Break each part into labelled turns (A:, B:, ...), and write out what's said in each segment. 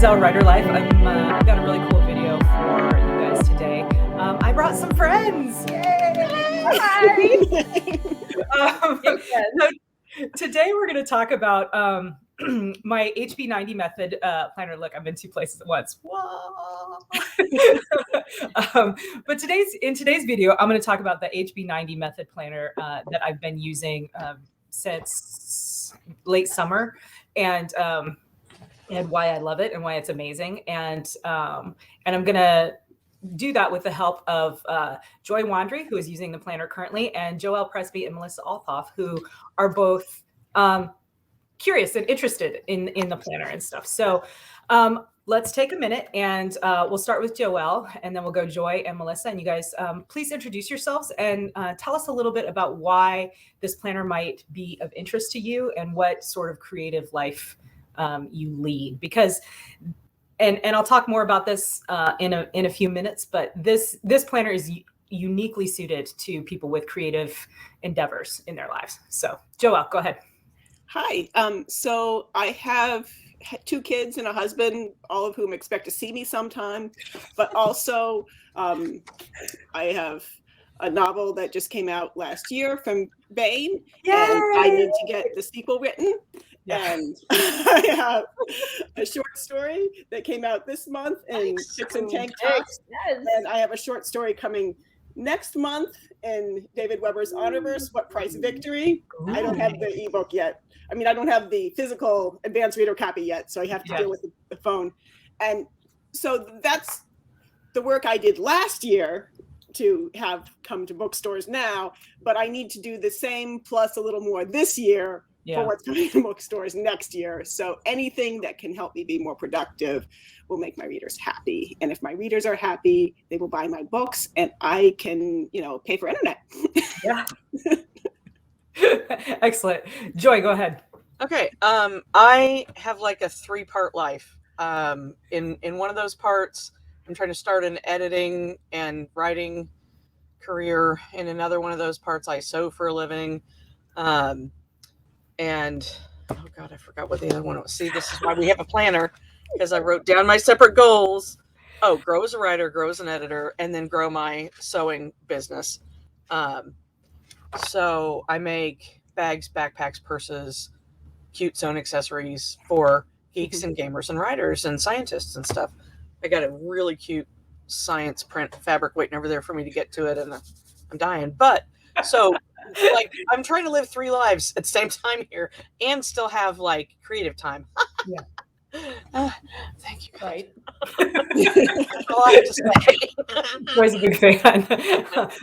A: Joelle Writer Life. I've got a really cool video for you guys today. I brought some friends. Yay! Hi! So today we're going to talk about my HB90 method planner. Look, I'm in two places at once. Whoa! But in today's video, I'm going to talk about the HB90 method planner that I've been using since late summer, and why I love it and why it's amazing. And I'm going to do that with the help of Joy Wandrey, who is using the planner currently, and Joelle Presby and Melissa Olthoff, who are both curious and interested in the planner and stuff. So let's take a minute and we'll start with Joelle, and then we'll go Joy and Melissa. And you guys, please introduce yourselves and tell us a little bit about why this planner might be of interest to you and what sort of creative life you lead. Because and I'll talk more about this in a few minutes, but this planner is uniquely suited to people with creative endeavors in their lives. So Joelle, go ahead.
B: Hi. So I have 2 kids and a husband, all of whom expect to see me sometime, but also I have a novel that just came out last year from Bain.
A: Yay!
B: And I need to get the sequel written. Yeah. And I have a short story that came out this month in Chicks and Tank Tops. Yes. And I have a short story coming next month in David Weber's Honorverse, What Price Victory. Ooh. I don't have the ebook yet. I mean, I don't have the physical advanced reader copy yet, so I have to deal with the phone. And so that's the work I did last year to have come to bookstores now, but I need to do the same plus a little more this year for what's coming to bookstores next year. So anything that can help me be more productive will make my readers happy. And if my readers are happy, they will buy my books and I can, pay for internet.
A: Yeah. Excellent. Joy, go ahead.
C: Okay. I have like a 3-part life. In one of those parts, I'm trying to start an editing and writing career. In another one of those parts, I sew for a living. And oh God, I forgot what the other one was. See, this is why we have a planner, because I wrote down my separate goals. Oh, grow as a writer, grow as an editor, and then grow my sewing business. So I make bags, backpacks, purses, cute sewing accessories for geeks and gamers and writers and scientists and stuff. I got a really cute science print fabric waiting over there for me to get to it, and I'm dying. But so like I'm trying to live 3 lives at the same time here and still have like creative time. Thank you.
A: Right.
C: That's all I have to say.
A: Joy's a big fan.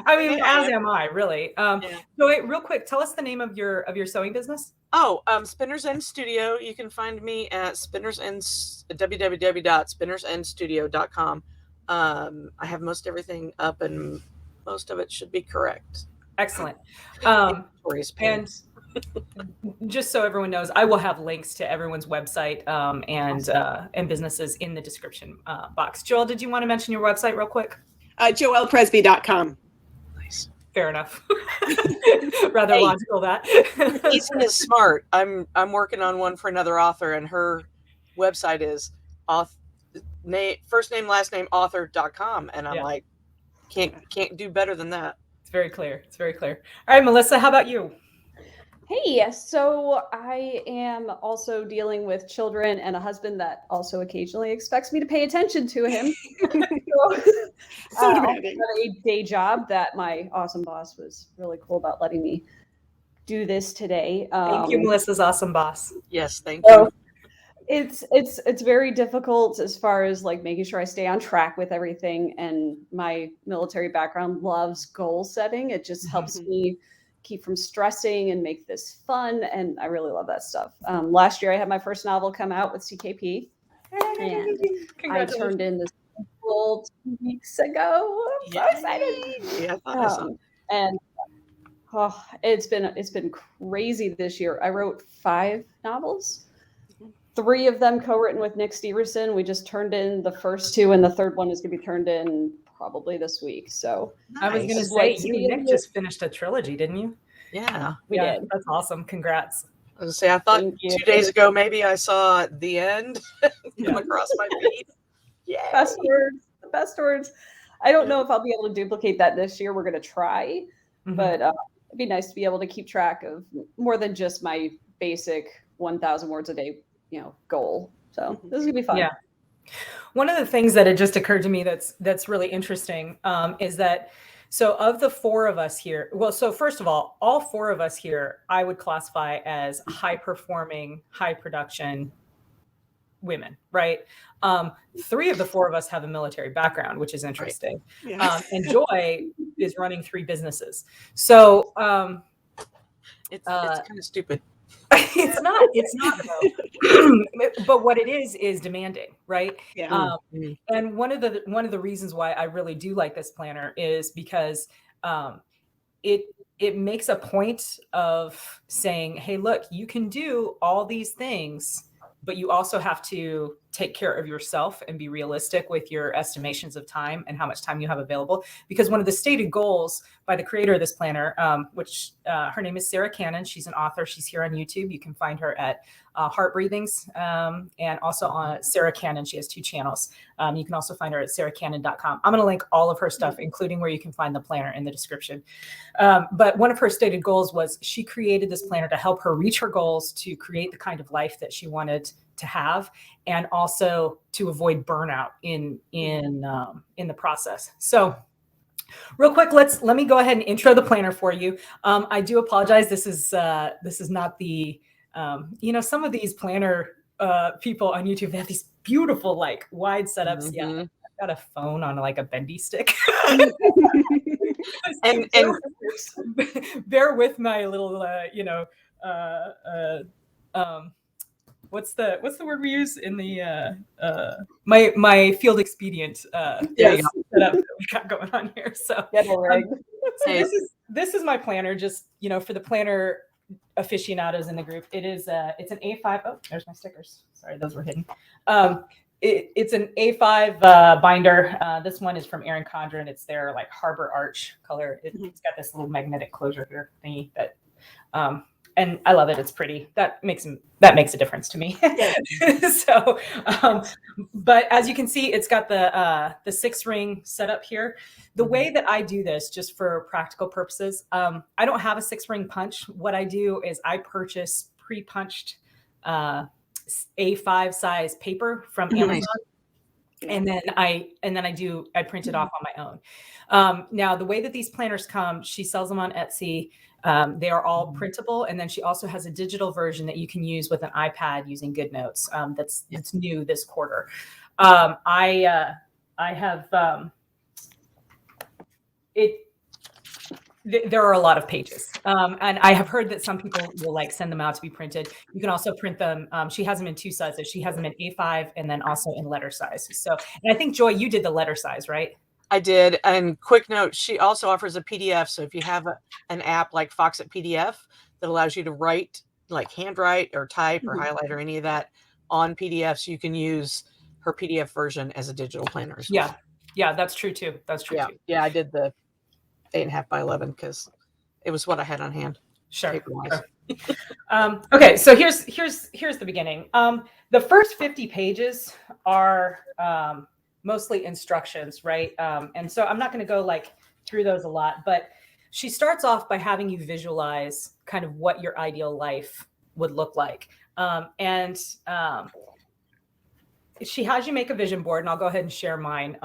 A: I mean, as am I, really. So wait, real quick, tell us the name of your sewing business.
C: Oh, Spinner's End Studio. You can find me at www.spinnersendstudio.com. I have most everything up, and most of it should be correct.
A: Excellent. And just so everyone knows, I will have links to everyone's website and businesses in the description box. Joelle, did you want to mention your website real quick?
B: JoellePresby.com.
C: Nice.
A: Fair enough. Rather logical that.
C: Ethan is smart. I'm working on one for another author, and her website is first name last name author.com, and I'm like, can't do better than that.
A: It's very clear. All right, Melissa, how about you?
D: Hey, so I am also dealing with children and a husband that also occasionally expects me to pay attention to him. So demanding. I have a day job that my awesome boss was really cool about letting me do this today.
A: Thank you, Melissa's awesome boss.
C: Yes, thank you.
D: It's very difficult as far as like making sure I stay on track with everything. And my military background loves goal setting. It just helps me keep from stressing and make this fun. And I really love that stuff. Last year I had my first novel come out with CKP. And I turned in this sequel 2 weeks ago. I'm so excited. And it's been crazy this year. I wrote 5 novels. 3 of them co-written with Nick Steverson. We just turned in the first 2, and the third one is going to be turned in probably this week. So
A: I was going to say, Nick just finished a trilogy, didn't you?
C: Yeah,
D: we did.
A: That's awesome. Congrats.
C: I was gonna say, I thought
D: Thank you.
C: 2 days ago maybe I saw the end come across my feed. Yeah,
D: Best words, the best words. I don't know if I'll be able to duplicate that this year. We're going to try, but it'd be nice to be able to keep track of more than just my basic 1,000 words a day, goal. So this is gonna be fun.
A: Yeah. One of the things that had just occurred to me that's really interesting is that, so of the four of us here, well, so first of all four of us here, I would classify as high performing, high production women, right? Three of the four of us have a military background, which is interesting.
B: Right. Yeah.
A: And Joy is running 3 businesses. So
C: it's kind of stupid.
A: it's not though. But what it is demanding, right?
B: Yeah.
A: And one of the reasons why I really do like this planner is because it makes a point of saying, hey, look, you can do all these things, but you also have to take care of yourself and be realistic with your estimations of time and how much time you have available. Because one of the stated goals by the creator of this planner, which her name is Sarra Cannon. She's an author. She's here on YouTube. You can find her at Heart Breathings and also on Sarra Cannon. She has 2 channels. You can also find her at sarracannon.com. I'm going to link all of her stuff, including where you can find the planner, in the description. But one of her stated goals was she created this planner to help her reach her goals, to create the kind of life that she wanted to have, and also to avoid burnout in the process. So real quick, let me go ahead and intro the planner for you. I do apologize. This is not the, some of these planner people on YouTube, they have these beautiful, like, wide setups. Yeah. I've got a phone on like a bendy stick. and bear with my little, what's the word we use in the my field expedient setup that we got going on here. So, this is my planner, just for the planner aficionados in the group. It's an A5. Oh, there's my stickers. Sorry, those were hidden. It's an A5 binder. This one is from Erin Condren. It's their like Harbor Arch color. It's got this little magnetic closure here thingy that and I love it. It's pretty. That makes a difference to me. So, but as you can see, it's got the 6-ring setup here. The way that I do this, just for practical purposes, I don't have a 6-ring punch. What I do is I purchase pre-punched A5 size paper from Amazon. And then I print it off on my own. Now, the way that these planners come, she sells them on Etsy. They are all printable, and then she also has a digital version that you can use with an iPad using GoodNotes. That's new this quarter. I have there are a lot of pages, and I have heard that some people will like send them out to be printed. You can also print them. She has them in 2 sizes. She has them in A5 and then also in letter size. So, and I think Joy, you did the letter size, right?
C: I did. And quick note, she also offers a PDF. So if you have an app like Foxit PDF that allows you to write, like handwrite or type or highlight or any of that on PDFs, you can use her PDF version as a digital planner as well.
A: Yeah, that's true too. Too.
C: Yeah, I did the 8.5 by 11 because it was what I had on hand.
A: Sure. Okay, so here's the beginning. The first 50 pages are mostly instructions, right? And so I'm not going to go like through those a lot, but she starts off by having you visualize kind of what your ideal life would look like. She has you make a vision board, and I'll go ahead and share mine.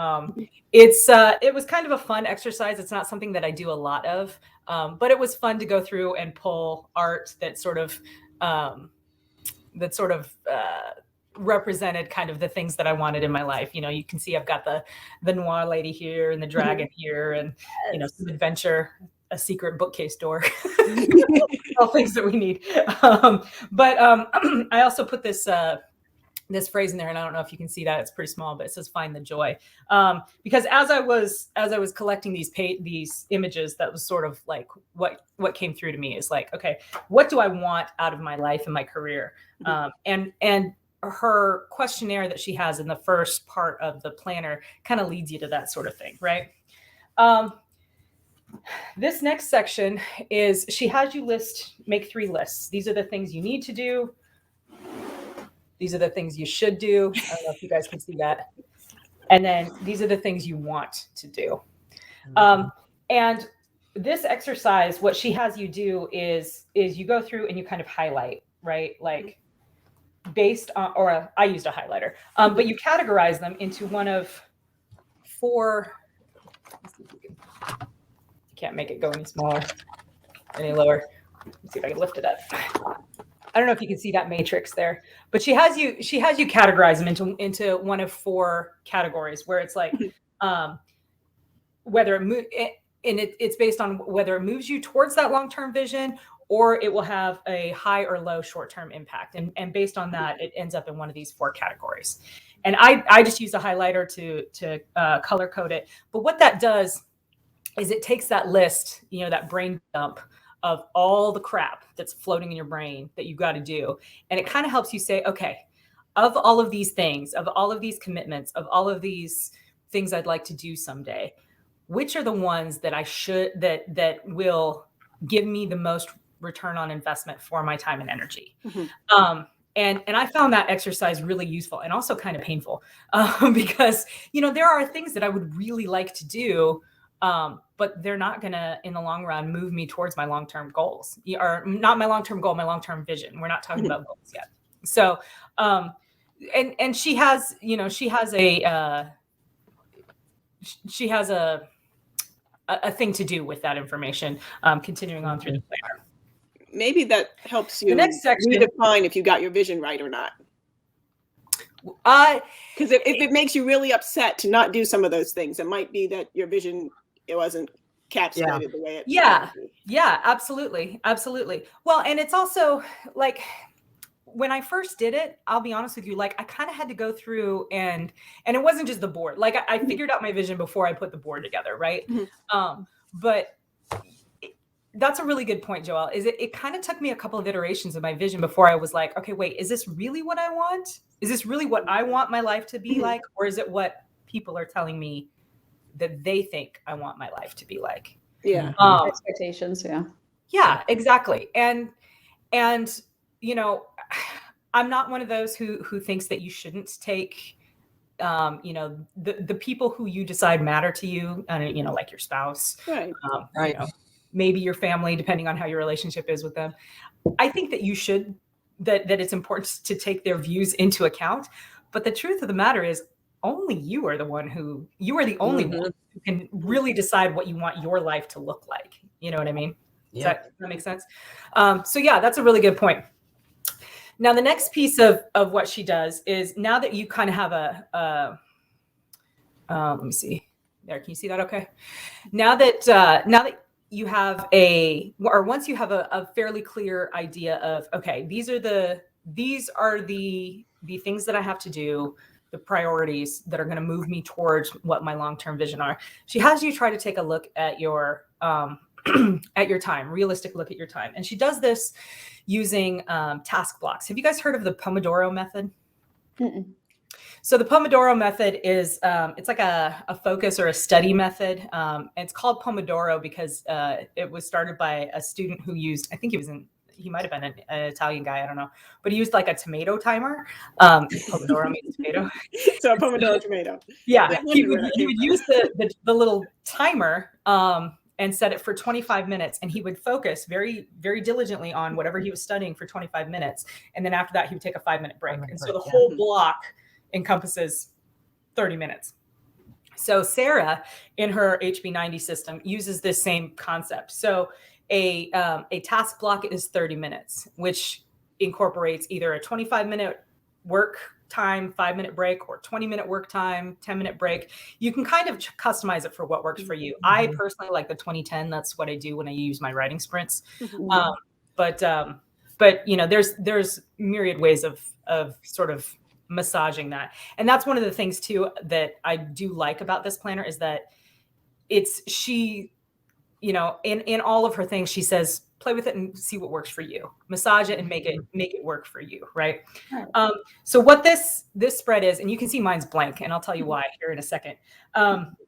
A: It was kind of a fun exercise. It's not something that I do a lot of, but it was fun to go through and pull art that sort of represented kind of the things that I wanted in my life. You can see I've got the noir lady here and the dragon here, and some adventure, a secret bookcase door, all things that we need. But I also put this phrase in there, and I don't know if you can see that, it's pretty small, but it says "Find the joy." Because as I was collecting these images, that was sort of like what came through to me is like, okay, what do I want out of my life and my career? And her questionnaire that she has in the first part of the planner kind of leads you to that sort of thing, right? this next section is she has you make 3 lists. These are the things you need to do. These are the things you should do. I don't know if you guys can see that. And then these are the things you want to do. And this exercise, what she has you do is you go through and you kind of highlight, right? Like based on, or I used a highlighter, but you categorize them into one of 4. Let's see if we can, can't make it go any smaller, any lower. Let's see if I can lift it up. I don't know if you can see that matrix there, but she has you categorize them into one of 4 categories where it's like whether it's based on whether it moves you towards that long-term vision, or it will have a high or low short-term impact. And based on that, it ends up in one of these 4 categories. And I just use a highlighter to color code it. But what that does is it takes that list, that brain dump of all the crap that's floating in your brain that you've got to do. And it kind of helps you say, okay, of all of these things, of all of these commitments, of all of these things I'd like to do someday, which are the ones that I should, that will give me the most return on investment for my time and energy. And I found that exercise really useful and also kind of painful because, there are things that I would really like to do, but they're not going to, in the long run, move me towards my long-term goals, or not my long-term goal, my long-term vision. We're not talking about goals yet. So, and she has a thing to do with that information, continuing on through the planner.
B: Maybe that helps you
A: the next section,
B: redefine if you got your vision right or not. Because if it makes you really upset to not do some of those things, it might be that your vision, it wasn't capsulated the way it should be.
A: Yeah, absolutely. Well, and it's also like when I first did it, I'll be honest with you, like I kind of had to go through and it wasn't just the board. Like I figured out my vision before I put the board together, right? But that's a really good point, Joelle. It kind of took me a couple of iterations of my vision before I was like, okay, wait, is this really what I want? Is this really what I want my life to be like? Or is it what people are telling me that they think I want my life to be like?
D: Yeah. Expectations. Yeah.
A: Yeah, exactly. And I'm not one of those who thinks that you shouldn't take, the people who you decide matter to you, like your spouse,
B: right.
A: Maybe your family, depending on how your relationship is with them. I think that you should, that it's important to take their views into account. But the truth of the matter is only you are the only one who can really decide what you want your life to look like. You know what I mean?
C: Yeah.
A: Does that make sense? So yeah, that's a really good point. Now, the next piece of what she does is, now that you kind of have let me see there. Can you see that? Okay. Now that you have once you have a fairly clear idea of, okay, these are the things that I have to do, the priorities that are going to move me towards what my long-term vision are. She has you try to take a look at your at your time, realistic look at your time. And she does this using task blocks. Have you guys heard of the Pomodoro method?
D: Mm-mm.
A: So the Pomodoro method is, it's like a focus or a study method. And it's called Pomodoro because it was started by a student who used, I think he might have been an Italian guy, I don't know, but he used like a tomato timer. Pomodoro means tomato.
B: So a Pomodoro tomato.
A: Yeah, he would use the little timer and set it for 25 minutes. And he would focus very, very diligently on whatever he was studying for 25 minutes. And then after that, he would take a 5-minute break. And so the whole block encompasses 30 minutes. So Sarra, in her HB90 system, uses this same concept. So a task block is 30 minutes, which incorporates either a 25-minute work time, 5-minute break, or 20-minute work time, 10-minute break. You can kind of customize it for what works for you. I personally like the 20-10. That's what I do when I use my writing sprints. But there's myriad ways of sort of massaging that. And that's one of the things too that I do like about this planner is that in all of her things, she says, play with it and see what works for you. Massage it and make it work for you, right? So what this spread is, and you can see mine's blank, and I'll tell you why here in a second.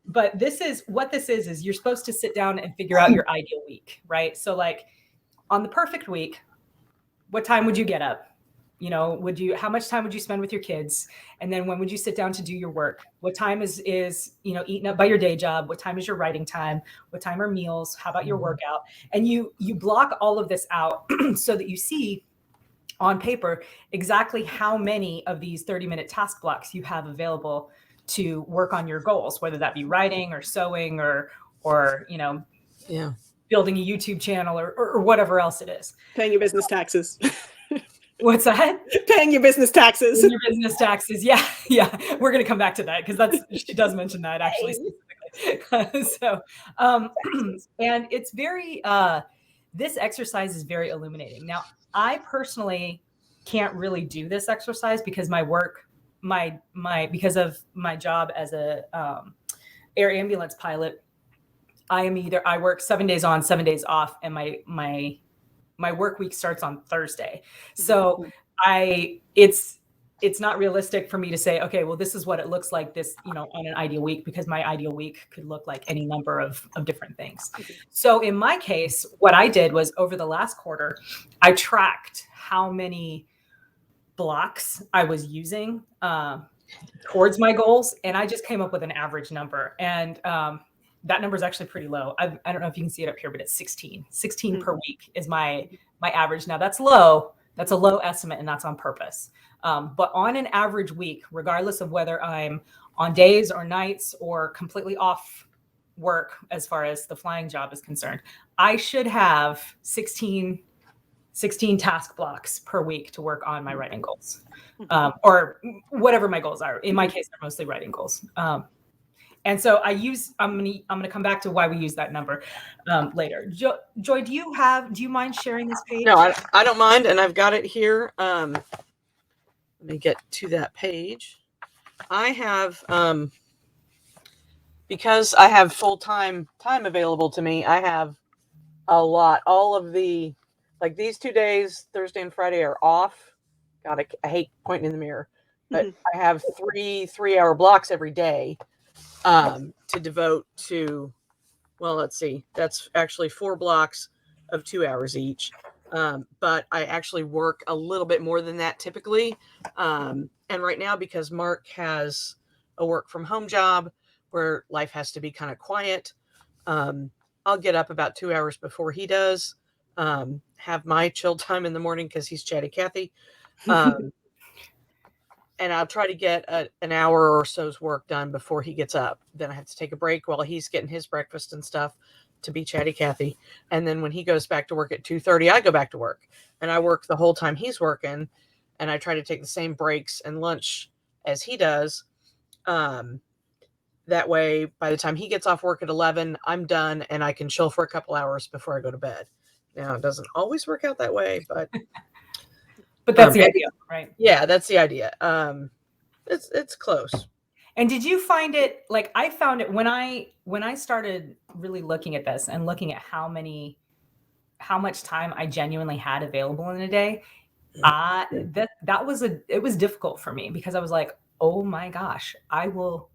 A: but this is what this is you're supposed to sit down and figure out your ideal week, right? So like on the perfect week, what time would you get up? You know, how much time would you spend with your kids? And then when would you sit down to do your work? What time is, you know, eaten up by your day job? What time is your writing time? What time are meals? How about your workout? And you block all of this out so that you see on paper exactly how many of these 30-minute task blocks you have available to work on your goals, whether that be writing or sewing or, you know, building a YouTube channel or whatever else it is.
B: Paying your business taxes.
A: What's that?
B: Paying your business taxes.
A: Your business taxes. Yeah. Yeah. We're going to come back to that because she does mention that actually specifically. So, and it's very, this exercise is very illuminating. Now, I personally can't really do this exercise because my work, because of my job as a air ambulance pilot, I work 7 days on, 7 days off, and my work week starts on Thursday. So it's not realistic for me to say, okay, well, this is what it looks like this, you know, on an ideal week, because my ideal week could look like any number of different things. So in my case, what I did was over the last quarter, I tracked how many blocks I was using towards my goals. And I just came up with an average number. And that number is actually pretty low. I don't know if you can see it up here, but it's 16 per week is my average. Now that's low. That's a low estimate, and that's on purpose. But on an average week, regardless of whether I'm on days or nights or completely off work, as far as the flying job is concerned, I should have 16 task blocks per week to work on my writing goals, or whatever my goals are. In my case, they're mostly writing goals. And so I'm going to come back to why we use that number later. Joy, do you mind sharing this page?
C: No, I don't mind. And I've got it here. Let me get to that page. I have, because I have full-time time available to me, I have a lot. All of like these 2 days, Thursday and Friday, are off. God, I hate pointing in the mirror, but I have 3-hour blocks every day to devote to, well, let's see, that's actually 4 blocks of 2 hours each. But I actually work a little bit more than that typically. And right now, because Mark has a work from home job where life has to be kind of quiet, I'll get up about 2 hours before he does, have my chill time in the morning because he's chatty Cathy. And I'll try to get an hour or so's work done before he gets up. Then I have to take a break while he's getting his breakfast and stuff to be chatty Cathy. And then when he goes back to work at 2:30, I go back to work. And I work the whole time he's working. And I try to take the same breaks and lunch as he does. That way, by the time he gets off work at 11, I'm done and I can chill for a couple hours before I go to bed. Now, it doesn't always work out that way, but...
A: But that's the idea, right?
C: Yeah, that's the idea. It's close.
A: And did you find it, like I found it when I started really looking at this and looking at how much time I genuinely had available in a day, it was difficult for me because I was like, oh my gosh, how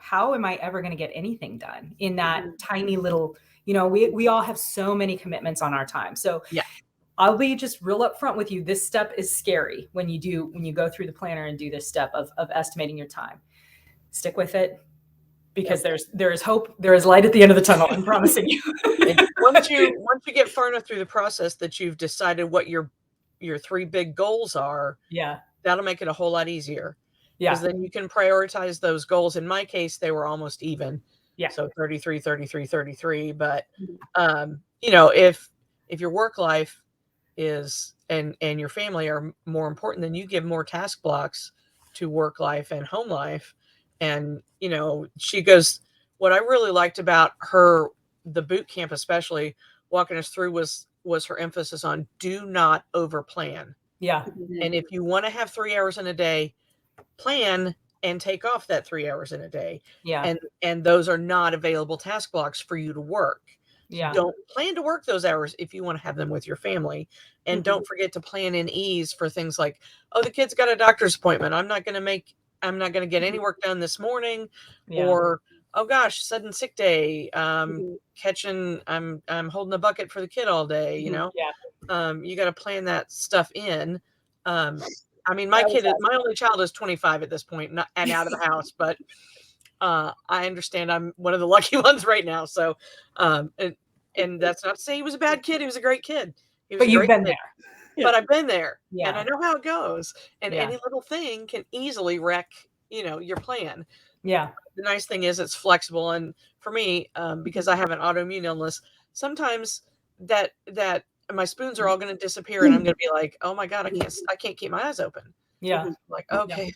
A: am I ever going to get anything done in that tiny little, you know, we all have so many commitments on our time. So yeah. I'll be just real upfront with you. This step is scary when you go through the planner and do this step of estimating your time. Stick with it because there is hope. There is light at the end of the tunnel. I'm promising you.
C: once you get far enough through the process that you've decided what your 3 big goals are, that'll make it a whole lot easier. Yeah. Because then you can prioritize those goals. In my case, they were almost even. Yeah. So 33, 33, 33. But you know, if your work life is and your family are more important, then you give more task blocks to work life and home life. And you know, she goes, what I really liked about the boot camp, especially walking us through, was her emphasis on do not over plan. Yeah. And if you want to have 3 hours in a day, plan and take off that 3 hours in a day. Yeah. And those are not available task blocks for you to work. Yeah. Don't plan to work those hours if you want to have them with your family. And don't forget to plan in ease for things like, oh, the kid's got a doctor's appointment. I'm not going to get any work done this morning. Yeah. Or oh gosh, sudden sick day, catching, I'm holding a bucket for the kid all day, you know. You got to plan that stuff in. I mean, my only child is 25 at this point, and out of the house, but I understand I'm one of the lucky ones right now. So, and that's not to say he was a bad kid. He was a great kid.
A: But you've been there.
C: But I've been there, and I know how it goes. And any little thing can easily wreck, your plan.
A: Yeah.
C: The nice thing is it's flexible, and for me, because I have an autoimmune illness, sometimes that my spoons are all going to disappear, and I'm going to be like, oh my god, I can't keep my eyes open.
A: Yeah.
C: Like, okay,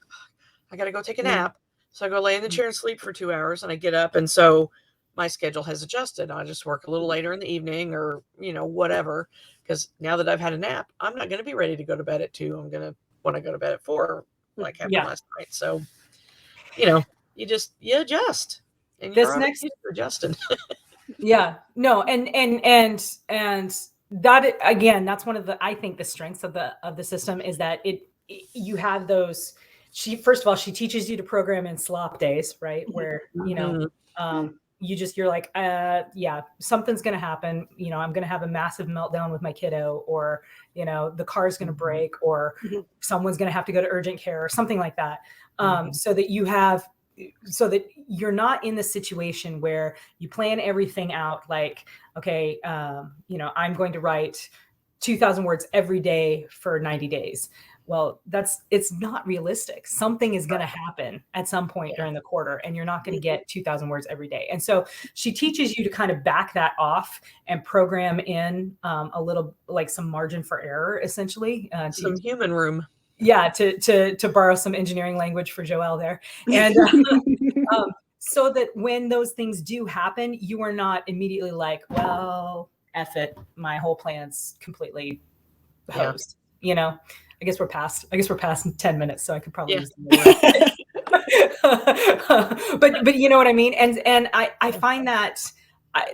C: I got to go take a nap. So I go lay in the chair and sleep for 2 hours, and I get up, and so my schedule has adjusted. I just work a little later in the evening, or whatever. Because now that I've had a nap, I'm not going to be ready to go to bed at 2. I'm going to want to go to bed at 4, like happened last night. So, you adjust. And
A: this next
C: adjusted.
A: No, and that again, that's one of the, I think, the strengths of the system is that you have those. First of all, she teaches you to program in slop days, right? Where you're like, something's going to happen. I'm going to have a massive meltdown with my kiddo, or, the car's going to break, or someone's going to have to go to urgent care or something like that. So that you're not in the situation where you plan everything out. Like, okay, I'm going to write 2,000 words every day for 90 days. Well, it's not realistic. Something is going to happen at some point during the quarter, and you're not going to get 2,000 words every day. And so she teaches you to kind of back that off and program in a little, like, some margin for error, essentially.
C: Some human room.
A: Yeah. To borrow some engineering language for Joelle there. And so that when those things do happen, you are not immediately like, well, F it, my whole plan's completely hosed, I guess we're past 10 minutes, so I could probably use the word. but you know what I mean? And I find that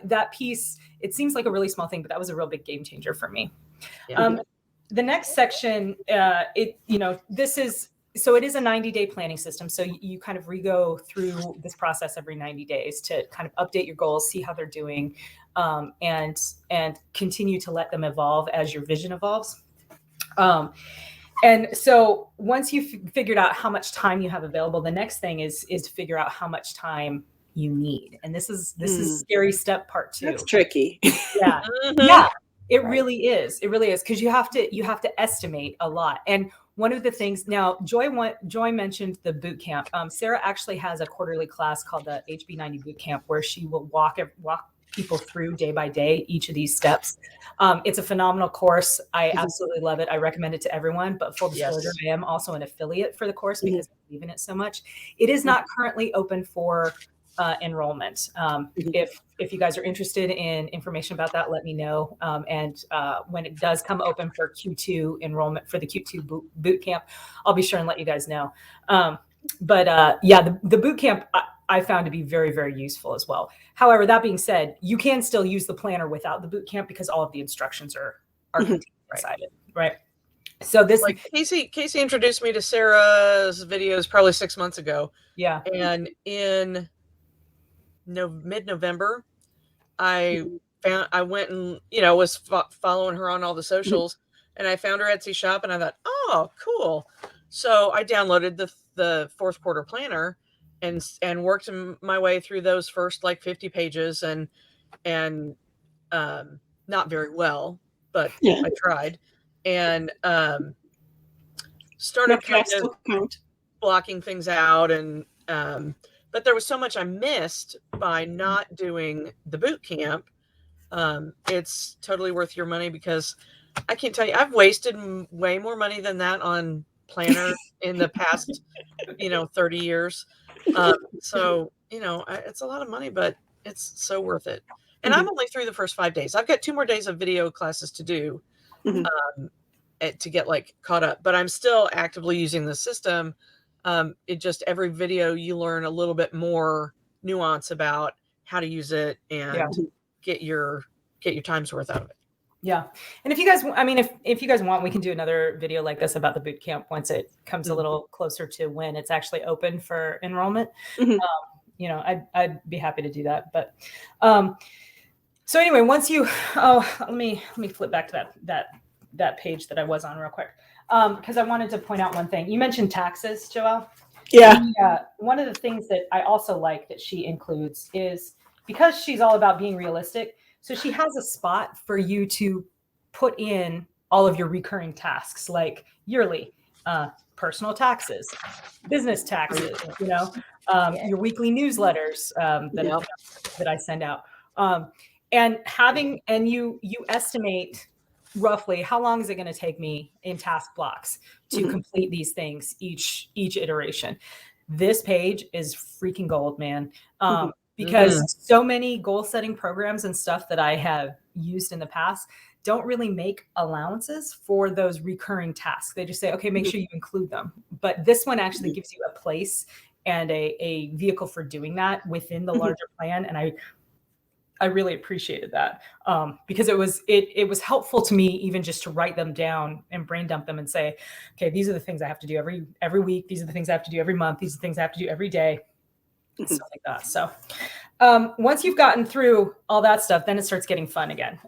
A: that piece, it seems like a really small thing, but that was a real big game changer for me. The next section, it is a 90-day planning system. So you kind of re-go through this process every 90 days to kind of update your goals, see how they're doing, and continue to let them evolve as your vision evolves. And so once you've figured out how much time you have available, the next thing is to figure out how much time you need. And this is scary step part 2.
B: That's tricky.
A: Yeah. Yeah. It really is. It really is. Because you have to estimate a lot. And one of the things now, Joy mentioned the boot camp. Sarra actually has a quarterly class called the HB90 boot camp, where she will walk people through day by day each of these steps. It's a phenomenal course. I absolutely love it. I recommend it to everyone. But full disclosure, I am also an affiliate for the course because I believe in it so much. It is not currently open for enrollment. If you guys are interested in information about that, let me know. And when it does come open for Q2 enrollment for the Q2 boot camp, I'll be sure and let you guys know. But the boot camp I found to be very, very useful as well. However, that being said, you can still use the planner without the boot camp because all of the instructions are contained inside it, right? So this,
C: like, Casey introduced me to Sarah's videos probably 6 months ago.
A: Yeah.
C: And in mid-November, I went and, was following her on all the socials, and I found her Etsy shop, and I thought, oh, cool. So I downloaded the fourth quarter planner and worked my way through those first 50 pages and not very well, but I tried, and started kind of blocking things out, and but there was so much I missed by not doing the boot camp. It's totally worth your money, because I can't tell you, I've wasted way more money than that on planners in the past 30 years. So it's a lot of money, but it's so worth it. And I'm only through the first 5 days. I've got 2 more days of video classes to do to get caught up, but I'm still actively using the system. It just, every video you learn a little bit more nuance about how to use it and get your time's worth out of it.
A: Yeah. And if you guys, if you guys want, we can do another video like this about the boot camp once it comes a little closer to when it's actually open for enrollment. you know, I'd be happy to do that. But so anyway, once you, let me flip back to that page that I was on real quick. Because I wanted to point out one thing. You mentioned taxes, Joelle.
B: Yeah.
A: One of the things that I also like that she includes is, because she's all about being realistic, so she has a spot for you to put in all of your recurring tasks, like yearly, personal taxes, business taxes, you know, your weekly newsletters that I send out. And you estimate roughly how long is it going to take me in task blocks to complete these things each iteration. This page is freaking gold, man. Because so many goal setting programs and stuff that I have used in the past don't really make allowances for those recurring tasks. They just say, okay, make sure you include them. But this one actually gives you a place and a vehicle for doing that within the larger plan. And I really appreciated that because it was helpful to me even just to write them down and brain dump them and say, okay, these are the things I have to do every week. These are the things I have to do every month. These are the things I have to do every day, and stuff like that. So once you've gotten through all that stuff, then it starts getting fun again.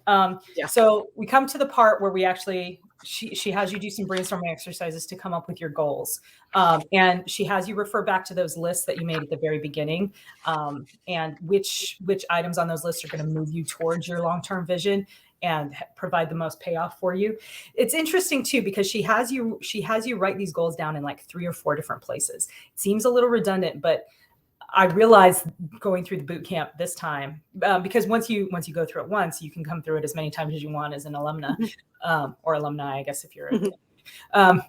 A: So we come to the part where we actually, she has you do some brainstorming exercises to come up with your goals. And she has you refer back to those lists that you made at the very beginning, and which items on those lists are going to move you towards your long-term vision and provide the most payoff for you. It's interesting too, because she has you write these goals down in like 3 or 4 different places. It seems a little redundant, but I realized going through the boot camp this time, because once you go through it once, you can come through it as many times as you want as an alumna, or alumni, I guess, if you're and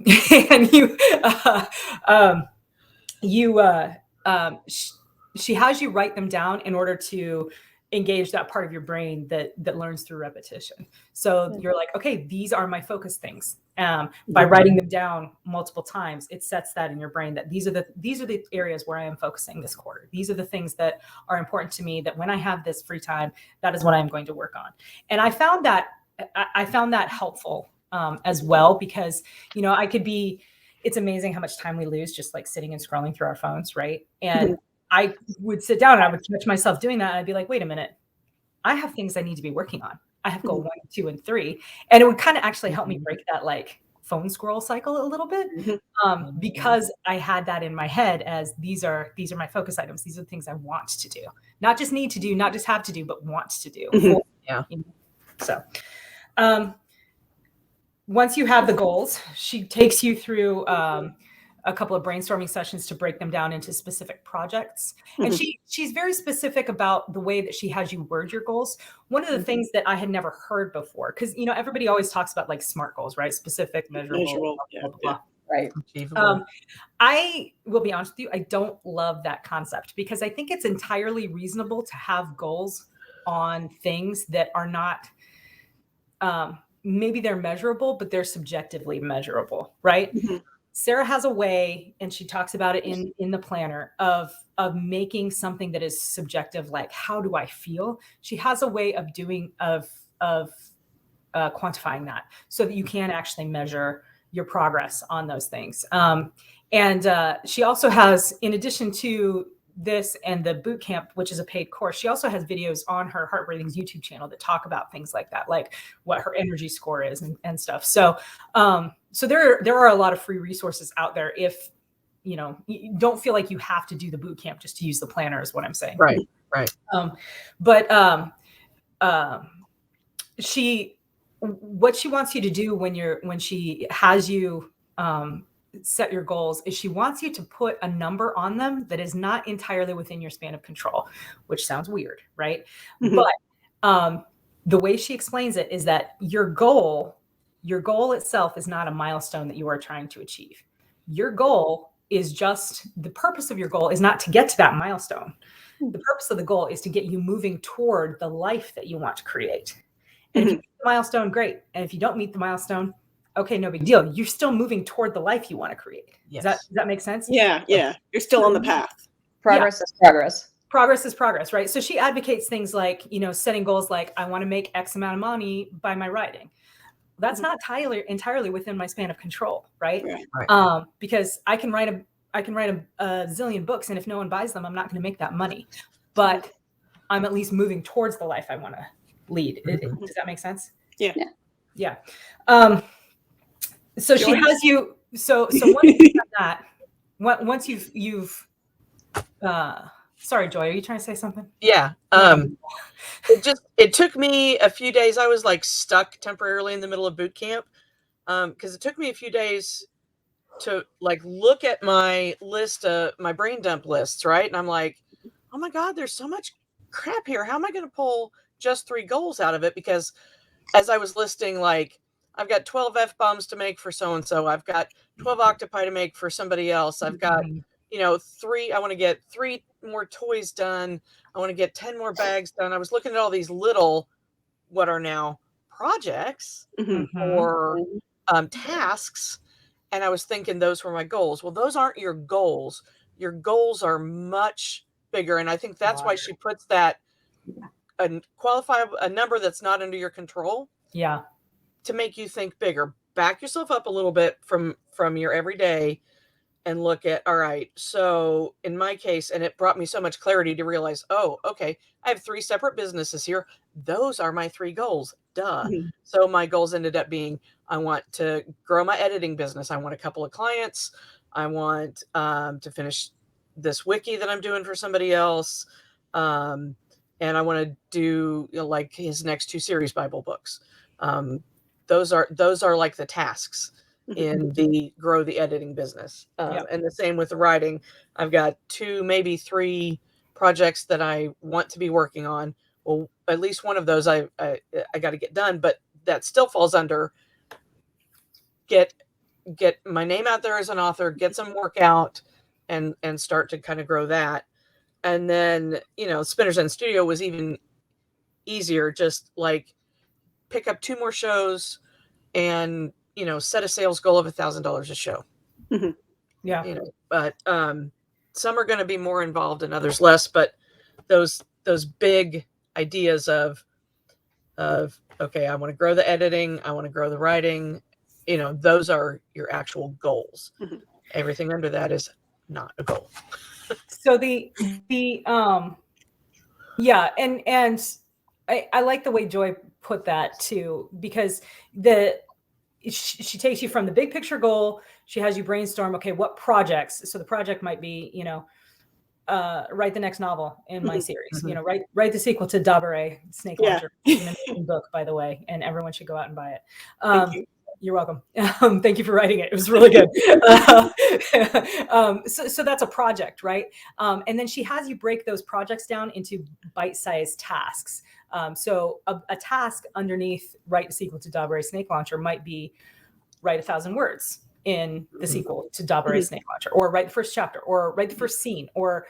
A: she has you write them down in order to engage that part of your brain that learns through repetition. So you're like, okay, these are my focus things. By writing them down multiple times, it sets that in your brain that these are the areas where I am focusing this quarter. These are the things that are important to me, that when I have this free time, that is what I'm going to work on. And I found that helpful as well, because, you know, it's amazing how much time we lose just like sitting and scrolling through our phones. Right. And I would sit down and I would catch myself doing that. And I'd be like, wait a minute, I have things I need to be working on. I have goal 1, 2, and 3. And it would kind of actually help me break that like phone scroll cycle a little bit, because I had that in my head as these are my focus items. These are the things I want to do, not just need to do, not just have to do, but want to do. So once you have the goals, she takes you through a couple of brainstorming sessions to break them down into specific projects. And she's very specific about the way that she has you word your goals. One of the things that I had never heard before, because, you know, everybody always talks about like SMART goals, right? Specific, measurable, blah, blah, blah.
D: Right.
A: I will be honest with you, I don't love that concept, because I think it's entirely reasonable to have goals on things that are not, maybe they're measurable, but they're subjectively measurable, right? Sarra has a way, and she talks about it in the planner, of making something that is subjective, like how do I feel? She has a way of quantifying that so that you can actually measure your progress on those things. And she also has, in addition to this and the boot camp, which is a paid course, she also has videos on her Heart Breathing's YouTube channel that talk about things like that, like what her energy score is and stuff. So, so there are a lot of free resources out there. If, you know, you don't feel like you have to do the boot camp just to use the planner, is what I'm saying.
C: Right.
A: What she wants you to do when she has you set your goals is she wants you to put a number on them that is not entirely within your span of control, which sounds weird, right? But the way she explains it is that your goal itself is not a milestone that you are trying to achieve. Your goal is just, the purpose of your goal is not to get to that milestone. The purpose of the goal is to get you moving toward the life that you want to create. And if you meet the milestone, great. And if you don't meet the milestone, okay, no big deal. You're still moving toward the life you want to create.
C: Yes.
A: Does that make sense?
B: Yeah. You're still on the path.
D: Progress is progress.
A: Progress is progress, right? So she advocates things like, you know, setting goals like, I want to make X amount of money by my writing. That's not entirely within my span of control, right?
C: Right.
A: Because I can write write a zillion books, and if no one buys them, I'm not going to make that money. But I'm at least moving towards the life I want to lead. Does that make sense?
B: Yeah.
A: Yeah. So she has you. So once you've done that, once you've sorry, Joy, are you trying to say something?
C: Yeah. It took me a few days. I was like stuck temporarily in the middle of boot camp. Because it took me a few days to like look at my list, my brain dump lists, right? And I'm like, oh my God, there's so much crap here. How am I going to pull just 3 goals out of it? Because as I was listing, like, I've got 12 F-bombs to make for so-and-so. I've got 12 octopi to make for somebody else. I've got, 3, I want to get 3 more toys done. I want to get 10 more bags done. I was looking at all these little, what are now projects or tasks. And I was thinking those were my goals. Well, those aren't your goals. Your goals are much bigger. And I think that's why she puts that qualify a number that's not under your control.
A: Yeah.
C: To make you think bigger. Back yourself up a little bit from your everyday and look at, all right, so in my case, and it brought me so much clarity to realize, oh, okay, I have 3 separate businesses here. Those are my 3 goals. Duh. So my goals ended up being, I want to grow my editing business. I want a couple of clients. I want to finish this wiki that I'm doing for somebody else. And I want to do like his next 2 series Bible books. Those are like the tasks in the grow the editing business. And the same with the writing. I've got 2, maybe 3 projects that I want to be working on. Well, at least one of those I got to get done, but that still falls under get my name out there as an author, get some work out and start to kind of grow that. And then, Spinner's End Studio was even easier, just like pick up 2 more shows and, set a sales goal of $1,000 a show.
A: Yeah.
C: But some are going to be more involved and others less, but those big ideas of, okay, I want to grow the editing. I want to grow the writing. Those are your actual goals. Everything under that is not a goal.
A: So yeah. And I like the way Joy put that too, because she takes you from the big picture goal. She has you brainstorm, okay, what projects? So the project might be, write the next novel in my series, write the sequel to Dabare, Snake Launcher. It's an amazing book, by the way, and everyone should go out and buy it.
B: Thank you.
A: You're welcome. Thank you for writing it. It was really good. So that's a project, right? And then she has you break those projects down into bite-sized tasks. So a task underneath write a sequel to Dabare Snake Launcher might be write 1,000 words in the sequel to Dabare Snake Launcher, or write the first chapter, or write the first scene, or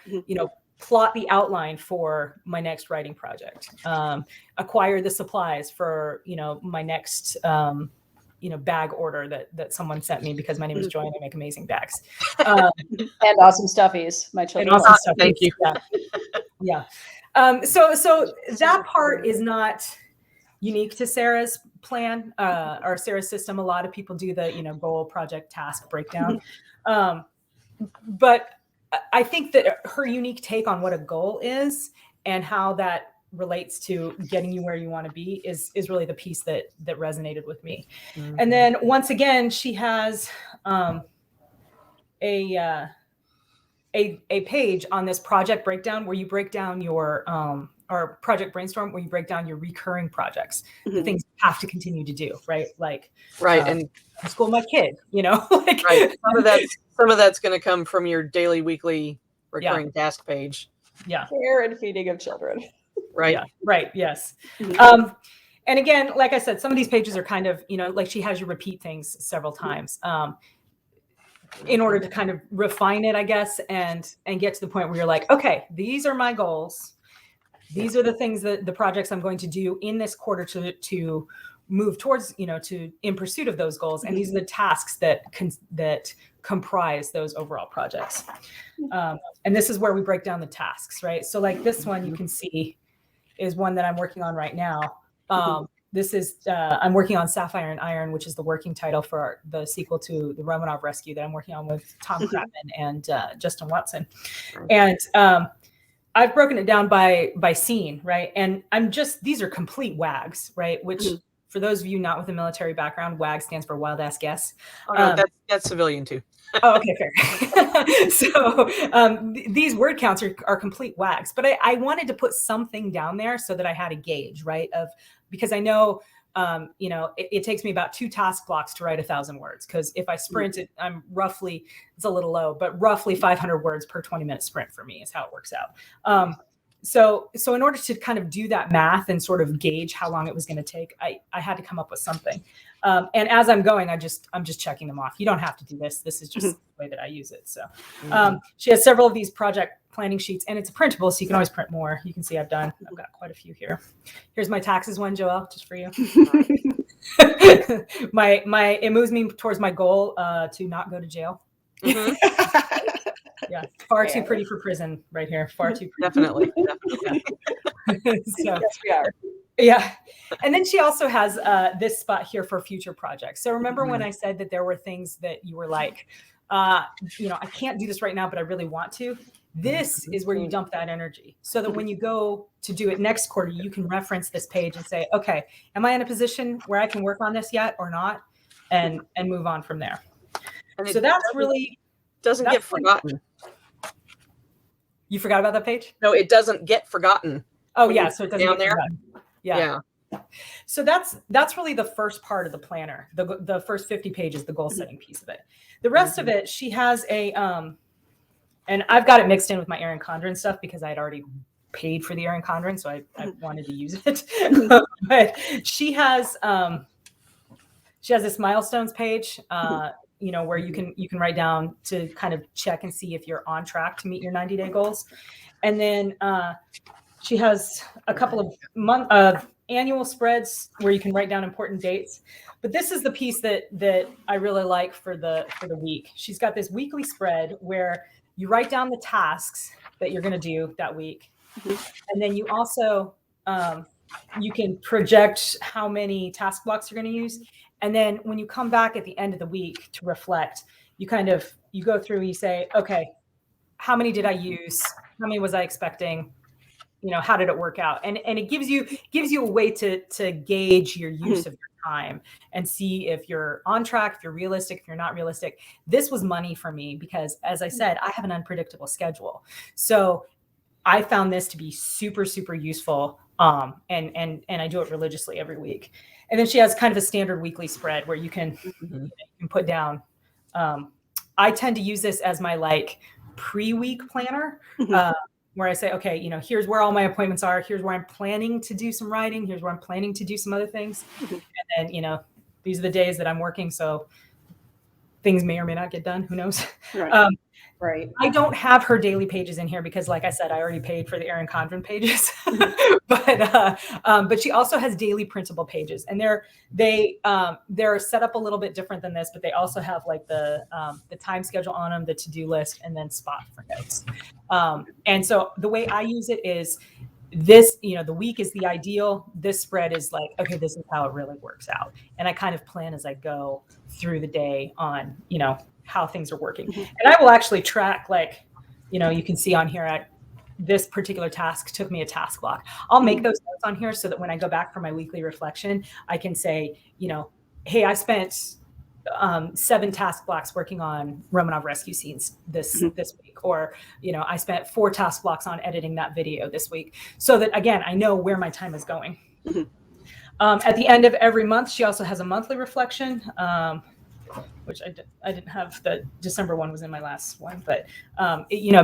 A: plot the outline for my next writing project. Acquire the supplies for my next bag order that someone sent me, because my name is Joy and I make amazing bags.
D: And awesome stuffies. My children.
A: Awesome
C: Thank you.
A: Yeah. So that part is not unique to Sarah's plan or Sarah's system. A lot of people do the goal, project, task breakdown. But I think that her unique take on what a goal is and how that relates to getting you where you want to be is really the piece that resonated with me. And then once again, she has a page on this project breakdown where you break down your or project brainstorm, where you break down your recurring projects, the things you have to continue to do, right? Like
C: and
A: school my kid, like
C: right. Some of that's going to come from your daily, weekly recurring task page.
A: Yeah.
D: Care and feeding of children.
C: Right.
A: Yeah. Right. Yes. And again, like I said, some of these pages are kind of, like she has you repeat things several times in order to kind of refine it, I guess, and get to the point where you're like, okay, these are my goals. These are the things that the projects I'm going to do in this quarter to move towards, in pursuit of those goals. And these are the tasks that comprise those overall projects. And this is where we break down the tasks, right? So like this one you can see is one that I'm working on right now. this is I'm working on Sapphire and Iron, which is the working title for the sequel to the Romanov Rescue that I'm working on with Tom Kratman and Justin Watson. And I've broken it down by scene, right? And these are complete WAGs, right? Which for those of you not with a military background, WAG stands for Wild Ass Guess.
C: Oh, no, that's civilian too.
A: Oh, okay, fair. So these word counts are complete WAGs, but I wanted to put something down there so that I had a gauge, right? Because I know, it takes me about 2 task blocks to write 1,000 words. Because if I sprint it, it's a little low, but roughly 500 words per 20-minute sprint for me is how it works out. So in order to kind of do that math and sort of gauge how long it was going to take, I had to come up with something. And as I'm going, I'm just checking them off. You don't have to do this. This is just the way that I use it. So she has several of these project planning sheets, and it's printable, so you can always print more. You can see I've got quite a few here. Here's my taxes one, Joelle, just for you. It moves me towards my goal to not go to jail. Yeah, far too pretty for prison right here. Far too pretty.
C: Definitely.
A: So,
D: Yes, we are.
A: yeah. And then she also has this spot here for future projects. So remember when I said that there were things that you were like, I can't do this right now, but I really want to. This is where you dump that energy so that when you go to do it next quarter, you can reference this page and say, okay, am I in a position where I can work on this yet or not? And move on from there.
C: And
A: so that's really
C: doesn't get forgotten.
A: You forgot about that page?
C: No, it doesn't get forgotten.
A: Oh yeah, so it doesn't
C: down
A: get forgotten. Yeah. So that's really the first part of the planner. The first 50 pages, the goal setting piece of it. The rest of it, she has a and I've got it mixed in with my Erin Condren stuff because I'd already paid for the Erin Condren, so I wanted to use it. But she has this milestones page, where you can write down to kind of check and see if you're on track to meet your 90-day goals. And then she has a couple of annual spreads where you can write down important dates. But this is the piece that I really like for the week. She's got this weekly spread where you write down the tasks that you're going to do that week. And then you also, you can project how many task blocks you're going to use. And then when you come back at the end of the week to reflect, you go through and you say, okay, how many did I use? How many was I expecting? How did it work out? And it gives you a way to gauge your use of your time and see if you're on track, if you're realistic, if you're not realistic. This was money for me because, as I said, I have an unpredictable schedule. So I found this to be super, super useful. And I do it religiously every week. And then she has kind of a standard weekly spread where you can put down. I tend to use this as my pre-week planner, where I say, okay, here's where all my appointments are. Here's where I'm planning to do some writing. Here's where I'm planning to do some other things. And then, these are the days that I'm working. So things may or may not get done. Who knows?
B: Right.
D: Right.
A: I don't have her daily pages in here because, like I said, I already paid for the Erin Condren pages. But she also has daily printable pages, and they're set up a little bit different than this. But they also have the time schedule on them, the to-do list, and then spot for notes. And so the way I use it is this. The week is the ideal. This spread is okay, this is how it really works out, and I kind of plan as I go through the day on how things are working. And I will actually track, you can see on here, this particular task took me a task block. I'll make those notes on here so that when I go back for my weekly reflection, I can say, hey, I spent 7 task blocks working on Romanov rescue scenes this week, or, I spent 4 task blocks on editing that video this week, so that, again, I know where my time is going. At the end of every month, she also has a monthly reflection, which I didn't have. The December one was in my last one, but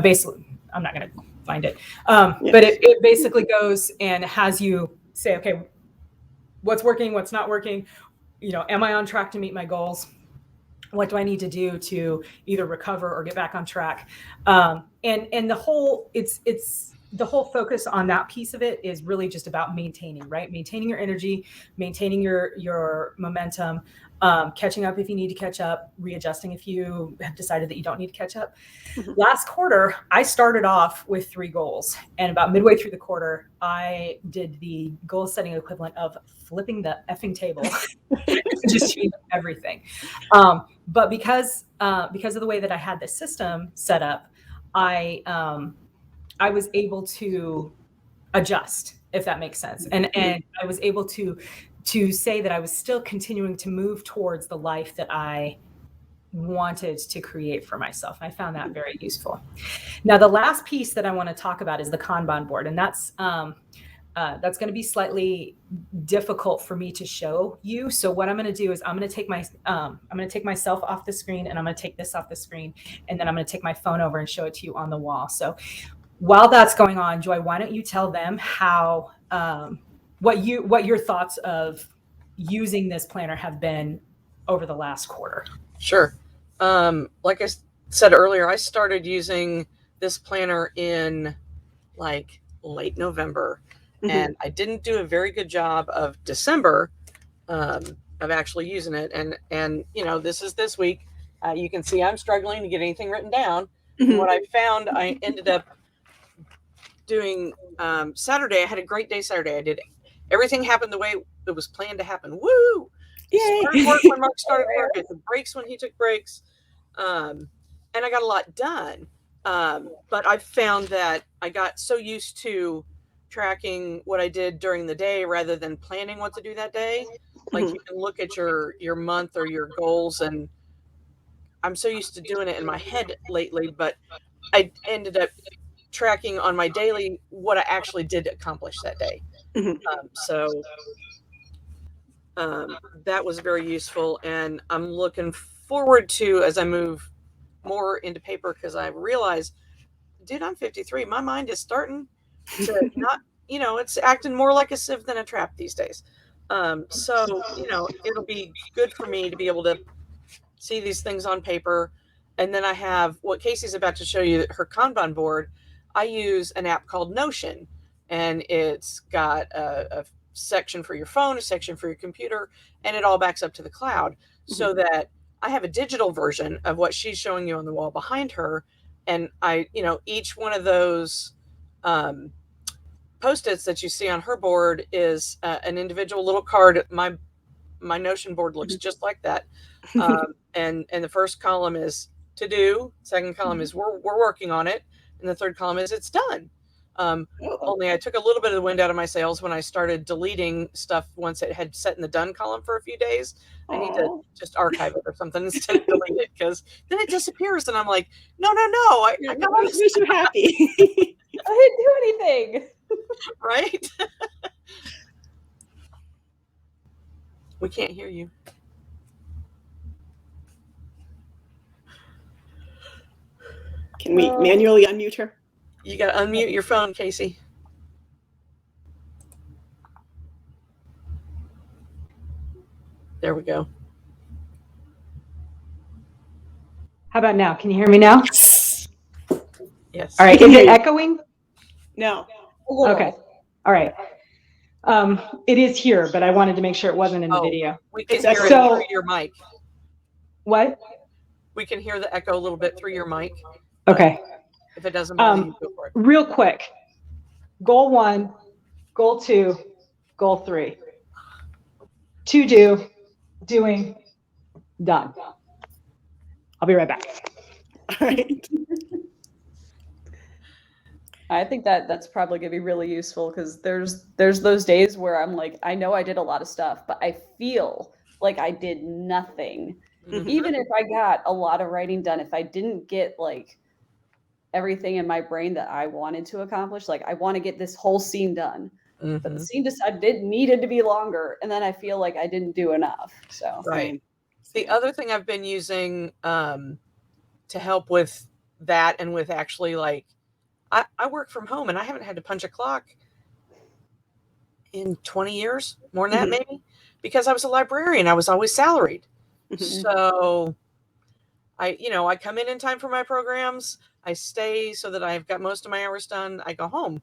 A: basically, I'm not going to find it. But it basically goes and has you say, okay, what's working, what's not working? Am I on track to meet my goals? What do I need to do to either recover or get back on track? And the whole, it's the whole focus on that piece of it is really just about maintaining, right? Maintaining your energy, maintaining your momentum, catching up if you need to catch up, readjusting if you have decided that you don't need to catch up. Last quarter, I started off with 3 goals, and about midway through the quarter, I did the goal setting equivalent of flipping the effing table, just change everything. But because of the way that I had the system set up, I was able to adjust, if that makes sense. And I was able to say that I was still continuing to move towards the life that I wanted to create for myself. I found that very useful. Now, the last piece that I want to talk about is the Kanban board. And that's going to be slightly difficult for me to show you. So what I'm going to do is I'm going to take myself off the screen, and I'm going to take this off the screen, and then I'm going to take my phone over and show it to you on the wall. So while that's going on, Joy, why don't you tell them how what your thoughts of using this planner have been over the last quarter?
C: Sure. Like I said earlier, I started using this planner in like late November, and I didn't do a very good job of December of actually using it. And this is this week. You can see I'm struggling to get anything written down. What I found, I ended up doing Saturday. I had a great day Saturday. I did everything happened the way it was planned to happen. Woo!
B: Yay!
C: Started work when Mark started work. I took breaks when he took breaks, and I got a lot done. But I found that I got so used to tracking what I did during the day rather than planning what to do that day. Like you can look at your month or your goals, and I'm so used to doing it in my head lately, but I ended up tracking on my daily what I actually did accomplish that day. So that was very useful, and I'm looking forward to, as I move more into paper, because I realize, dude, I'm 53. My mind is starting to not, it's acting more like a sieve than a trap these days. So, it'll be good for me to be able to see these things on paper. And then I have what Casey's about to show you, her Kanban board. I use an app called Notion, and it's got a section for your phone, a section for your computer, and it all backs up to the cloud, so that I have a digital version of what she's showing you on the wall behind her. And I, each one of those Post-its that you see on her board is an individual little card. My Notion board looks just like that. And the first column is to do, second column is we're working on it, and the third column is it's done. Only I took a little bit of the wind out of my sails when I started deleting stuff once it had set in the done column for a few days. I need to just archive it or something instead of delete it, because then it disappears, and I'm like, no, I got all this
B: makes you happy.
D: I didn't do anything.
C: Right? We can't hear you.
B: Can we manually unmute her?
C: You got to unmute your phone, Casey. There we go.
A: How about now? Can you hear me now?
C: Yes.
A: All right. Is it echoing?
B: No.
A: Okay. All right. It is here, but I wanted to make sure it wasn't in the video.
C: We can hear it through your mic.
A: What?
C: We can hear the echo a little bit through your mic.
A: Okay.
C: If it doesn't bother you, go for it.
A: Real quick. Goal 1, goal 2, goal 3. To do, doing, done. I'll be right back.
B: All right.
D: I think that's probably gonna be really useful, because there's those days where I'm like, I know I did a lot of stuff, but I feel like I did nothing. Even if I got a lot of writing done, if I didn't get like everything in my brain that I wanted to accomplish, like I want to get this whole scene done, but the scene decided needed to be longer, and then I feel like I didn't do enough. So
C: right. The other thing I've been using to help with that, and with actually like, I work from home, and I haven't had to punch a clock in 20 years, more than that maybe, because I was a librarian. I was always salaried. So I come in time for my programs. I stay so that I've got most of my hours done. I go home,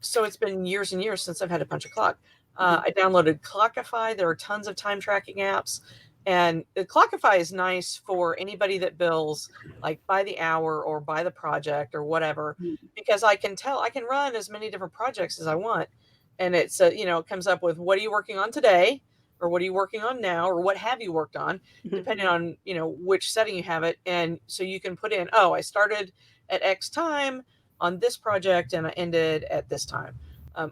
C: so it's been years and years since I've had to punch a clock. I downloaded Clockify. There are tons of time tracking apps, and Clockify is nice for anybody that bills like by the hour or by the project or whatever, because I can run as many different projects as I want. And it's, it comes up with, what are you working on today? Or what are you working on now? Or what have you worked on, depending on, which setting you have it. And so you can put in, I started at X time on this project and I ended at this time.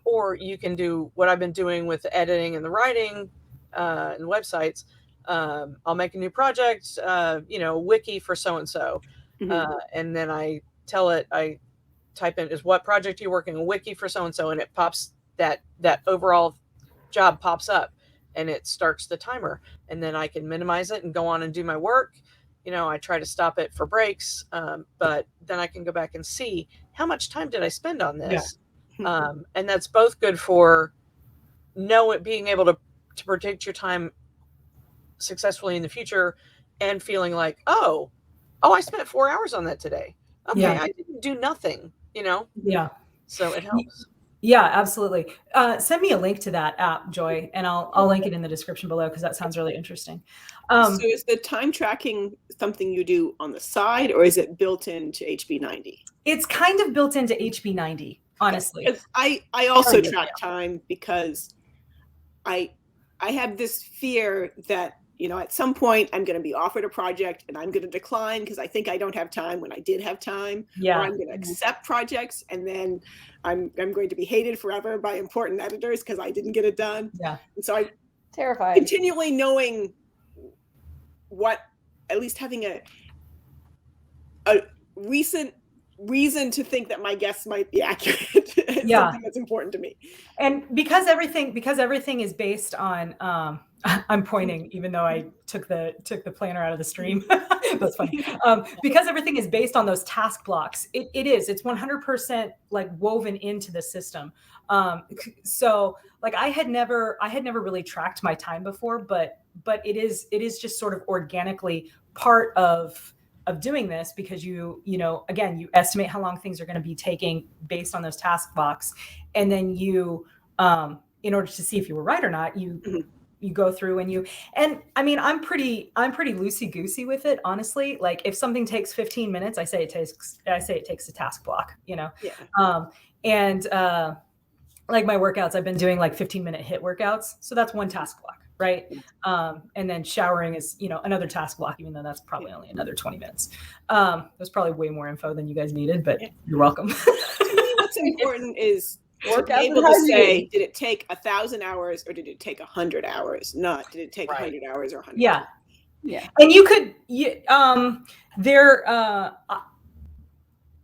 C: Or you can do what I've been doing with the editing and the writing and websites. I'll make a new project, wiki for so-and-so. And then I tell it, I type in, is what project are you working on, wiki for so-and-so, and it pops that overall job pops up and it starts the timer. And then I can minimize it and go on and do my work. I try to stop it for breaks, but then I can go back and see how much time did I spend on this. Yeah. And that's both good for being able to predict your time successfully in the future, and feeling like, I spent 4 hours on that today. Okay, yeah. I didn't do nothing,
A: Yeah.
C: So it helps.
A: Yeah, absolutely. Send me a link to that app, Joy, and I'll link it in the description below, because that sounds really interesting.
B: So is the time tracking something you do on the side, or is it built into HB90?
A: It's kind of built into HB90, honestly.
B: I also track time because I have this fear that, at some point I'm going to be offered a project and I'm going to decline because I think I don't have time when I did have time.
A: Yeah.
B: Or I'm going to accept projects and then I'm going to be hated forever by important editors because I didn't get it done.
A: Yeah.
B: And so I
D: terrified.
B: Continually knowing at least having a recent reason to think that my guess might be accurate. It's something that's important to me.
A: And because everything is based on I'm pointing even though I took the planner out of the stream. That's funny. Because everything is based on those task blocks, it's 100% like woven into the system. So like I had never really tracked my time before, but it is just sort of organically part of doing this, because you estimate how long things are going to be taking based on those task blocks. And then you, in order to see if you were right or not, you go through and I mean, I'm pretty loosey goosey with it, honestly. Like if something takes 15 minutes, I say it takes a task block, Yeah. And like my workouts, I've been doing like 15-minute HIIT workouts. So that's one task block. Right. And then showering is, another task block, even though that's probably only another 20 minutes. There's probably way more info than you guys needed, but you're welcome.
B: To me, what's important is to be able to say, did it take 1,000 hours or did it take 100 hours? Not did it take 100 hours or 100
A: Yeah.
B: hours?
A: Yeah. And you could,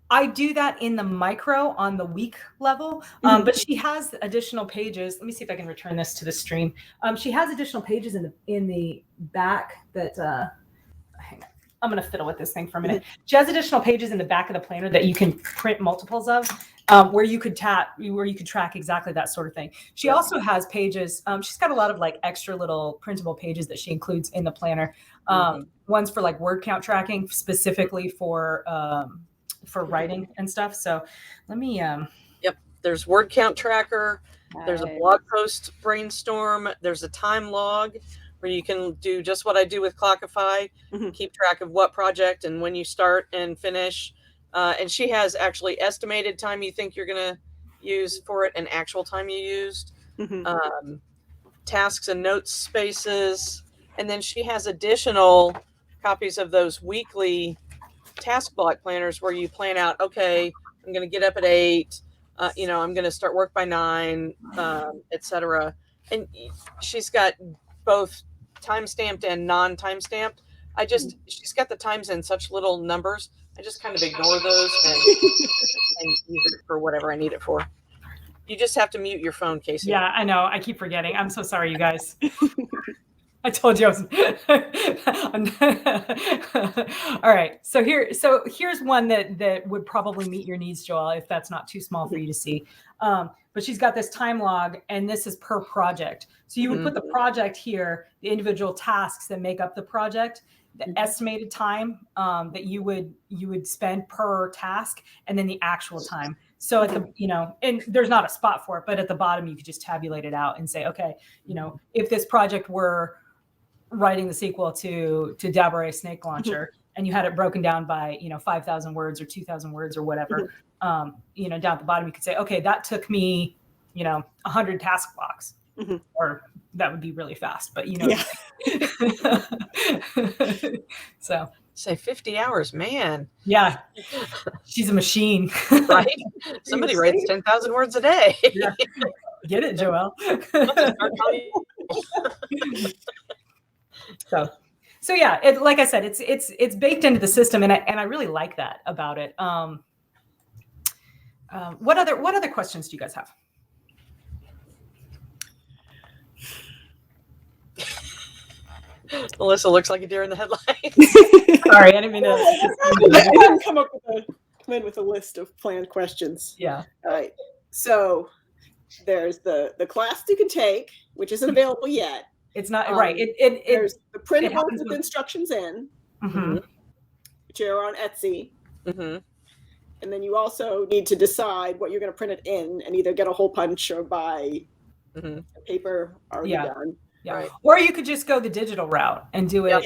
A: I do that in the micro on the week level, but she has additional pages. Let me see if I can return this to the stream. She has additional pages in the back that, hang on. I'm going to fiddle with this thing for a minute. She has additional pages in the back of the planner that you can print multiples of, where you could track exactly that sort of thing. She also has pages. She's got a lot of like extra little printable pages that she includes in the planner. Ones for like word count tracking, specifically for writing and stuff. So let me
C: Yep, there's word count tracker. There's a blog post brainstorm. There's a time log where you can do just what I do with Clockify, keep track of what project and when you start and finish. And she has actually estimated time you think you're going to use for it and actual time you used. Tasks and notes spaces. And then she has additional copies of those weekly task block planners where you plan out, okay, I'm going to get up at 8, I'm going to start work by 9, etc. And she's got both time-stamped and non-time-stamped. She's got the times in such little numbers. I just kind of ignore those and use it for whatever I need it for. You just have to mute your phone, Casey.
A: Yeah, I know. I keep forgetting. I'm so sorry, you guys. I told you I was. All right. So here's one that would probably meet your needs, Joelle, if that's not too small for you to see. But she's got this time log, and this is per project. So you would put the project here, the individual tasks that make up the project, the estimated time that you would spend per task, and then the actual time. So at the, and there's not a spot for it, but at the bottom, you could just tabulate it out and say, okay, if this project were writing the sequel to Dabaray Snake Launcher, and you had it broken down by 5,000 words or 2,000 words or whatever, down at the bottom you could say, okay, that took me 100 task blocks, or that would be really fast, but so
C: say 50 hours, man.
A: Yeah, she's a machine.
C: Right? Somebody writes 10,000 words a day.
A: Yeah. Get it, Joelle. So yeah, like I said, it's baked into the system, and I really like that about it. What other questions do you guys have?
C: Melissa looks like a deer in the headlights.
A: Sorry, I didn't mean to.
B: I didn't come in with a list of planned questions.
A: Yeah.
B: All right. So there's the class you can take, which isn't available yet.
A: It's not right.
B: There's the printables with instructions in, which are on Etsy. And then you also need to decide what you're going to print it in, and either get a hole punch or buy a paper already done.
A: Yeah.
C: Right.
A: Or you could just go the digital route and do it,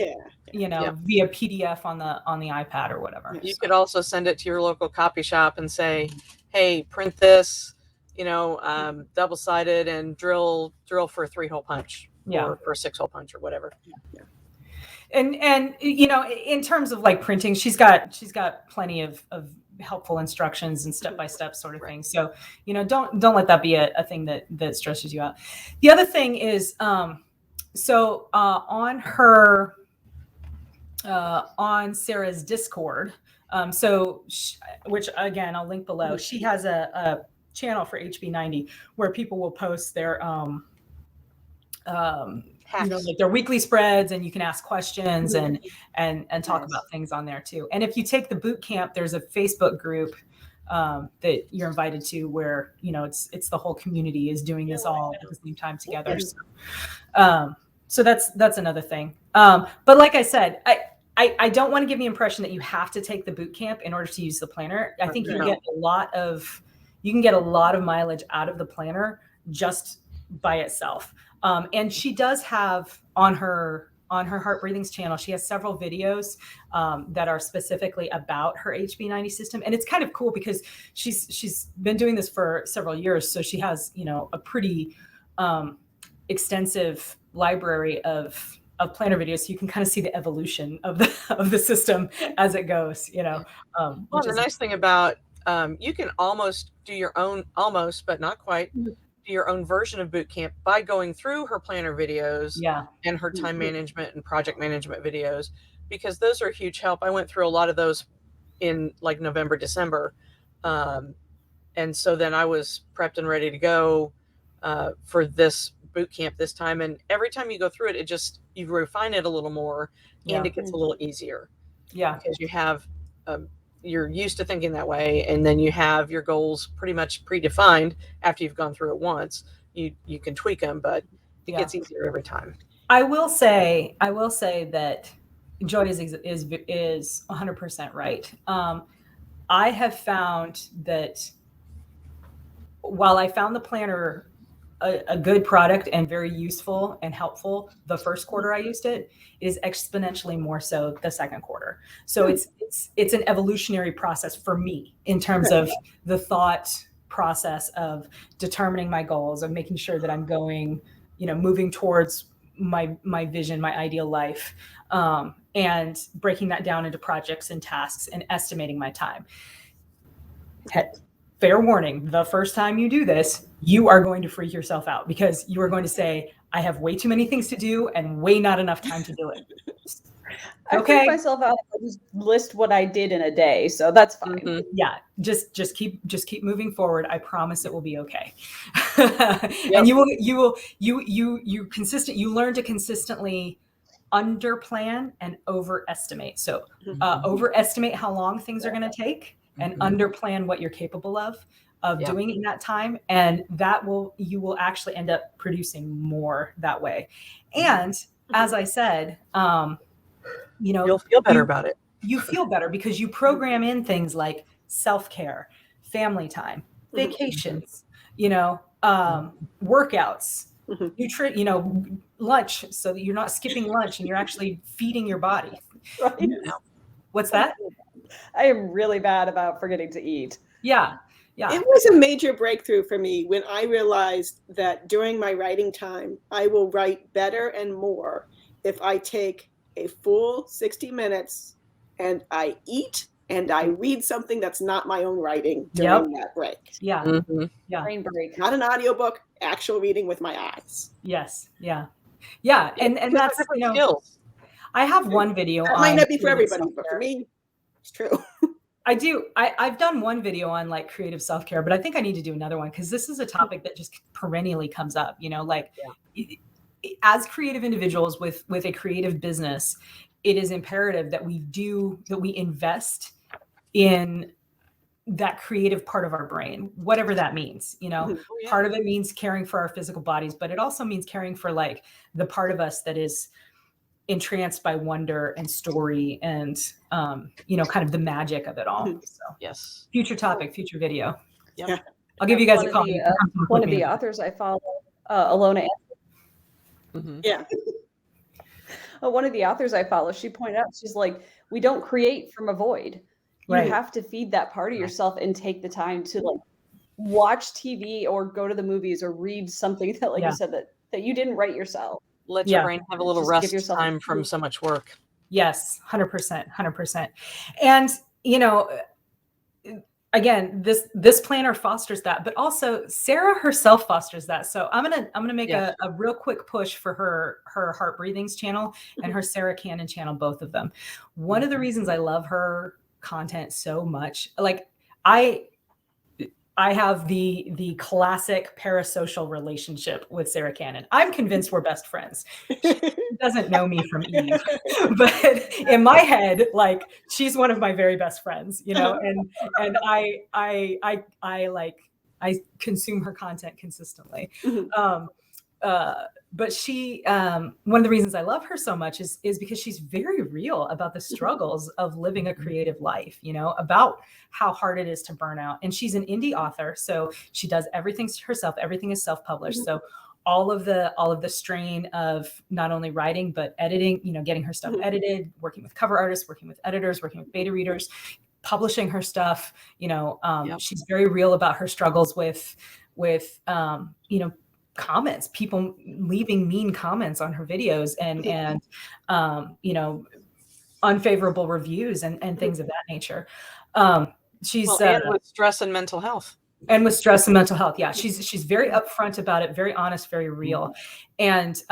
B: Yeah.
A: via PDF on the iPad or whatever.
C: You could also send it to your local copy shop and say, hey, print this, double-sided and drill for a 3-hole punch. Or for a 6-hole punch or whatever.
B: Yeah.
A: And in terms of like printing, she's got plenty of helpful instructions and step-by-step sort of things. So, don't let that be a thing that stresses you out. The other thing is, on Sarah's Discord, which again, I'll link below, she has a channel for HB90 where people will post their, like their weekly spreads, and you can ask questions and talk about things on there too. And if you take the boot camp, there's a Facebook group that you're invited to where it's the whole community is doing this all at the same time together. So that's another thing. But like I said, I don't want to give the impression that you have to take the boot camp in order to use the planner. I think you can get a lot of mileage out of the planner just by itself. And she does have on her Heart Breathings channel, she has several videos that are specifically about her HB90 system. And it's kind of cool because she's been doing this for several years. So she has, a pretty extensive library of planner videos. So you can kind of see the evolution of the system as it goes, Well,
C: the nice thing about, you can almost do your own, but not quite, your own version of boot camp by going through her planner videos and her time management and project management videos, because those are a huge help. I went through a lot of those in like November, December. And so then I was prepped and ready to go for this boot camp this time. And every time you go through it, you refine it a little more and it gets a little easier.
A: Yeah.
C: Because you have, you're used to thinking that way, and then you have your goals pretty much predefined after you've gone through it once. You can tweak them, but it gets easier every time.
A: I will say that Joy is 100% right. I have found that while I found the planner a good product and very useful and helpful the first quarter I used it, is exponentially more so the second quarter. So it's an evolutionary process for me in terms of the thought process of determining my goals, of making sure that I'm going, moving towards my vision, my ideal life, and breaking that down into projects and tasks and estimating my time. fair warning, the first time you do this, you are going to freak yourself out because you are going to say, I have way too many things to do and way not enough time to do it.
D: I freak myself out if I just list what I did in a day, so that's fine.
C: Mhm.
A: Yeah, just keep moving forward. I promise it will be okay.
C: Yep.
A: And you learn to consistently underplan and overestimate. So overestimate how long things are going to take and underplan what you're capable of doing in that time, and you will actually end up producing more that way. And as I said,
C: you'll feel better about it.
A: You feel better because you program in things like self-care, family time, vacations, workouts, lunch, so that you're not skipping lunch and you're actually feeding your body.
D: Right.
A: What's that?
D: I am really bad about forgetting to eat.
A: Yeah.
B: It was a major breakthrough for me when I realized that during my writing time, I will write better and more if I take a full 60 minutes and I eat and I read something that's not my own writing during that break.
A: Yeah.
C: Mm-hmm.
A: Yeah.
D: Brain break.
B: Not an audiobook, actual reading with my eyes.
A: Yes. Yeah. Yeah. And that's,
C: skills.
A: I have one video
B: that
A: on
B: might not be for everybody,
A: self-care.
B: but for me, it's true.
A: I do. I've done one video on like creative self-care, but I think I need to do another one because this is a topic that just perennially comes up, as creative individuals with a creative business, it is imperative that we invest in that creative part of our brain, whatever that means. Part of it means caring for our physical bodies, but it also means caring for like the part of us that is entranced by wonder and story and kind of the magic of it all. So
C: yes,
A: future topic, future video.
C: Yeah,
A: I'll give you guys a call.
D: One of the authors I follow, Alona.
B: Yeah.
D: One of the authors I follow, she pointed out, she's like, we don't create from a void. You have to feed that part of yourself and take the time to like watch TV or go to the movies or read something that, like you said, that you didn't write yourself.
C: Let your brain have a little rest time from so much work.
A: Yes, 100%. And, again, this planner fosters that, but also Sarra herself fosters that. So I'm gonna make a real quick push for her Heart Breathings channel and her Sarra Cannon channel, both of them. One of the reasons I love her content so much, like I have the classic parasocial relationship with Sarra Cannon. I'm convinced we're best friends. She doesn't know me from Eve, but in my head, like she's one of my very best friends, and I consume her content consistently. But she, one of the reasons I love her so much is because she's very real about the struggles of living a creative life, about how hard it is to burn out. And she's an indie author, so she does everything herself. Everything is self-published. So all of the strain of not only writing, but editing, getting her stuff edited, working with cover artists, working with editors, working with beta readers, publishing her stuff, she's very real about her struggles with comments, people leaving mean comments on her videos and unfavorable reviews and things of that nature. She's
C: and with stress and mental health.
A: And with stress and mental health. Yeah. She's very upfront about it, very honest, very real. And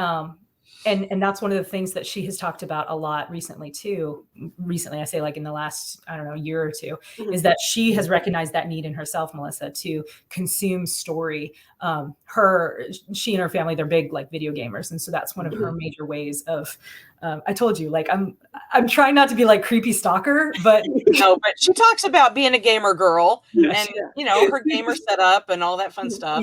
A: that's one of the things that she has talked about a lot recently too. Recently, I say like in the last, year or two, is that she has recognized that need in herself, Melissa, to consume story. She and her family, they're big like video gamers. And so that's one of her major ways of, I told you, like I'm trying not to be like creepy stalker, but
C: no, but she talks about being a gamer girl and her gamer setup and all that fun stuff.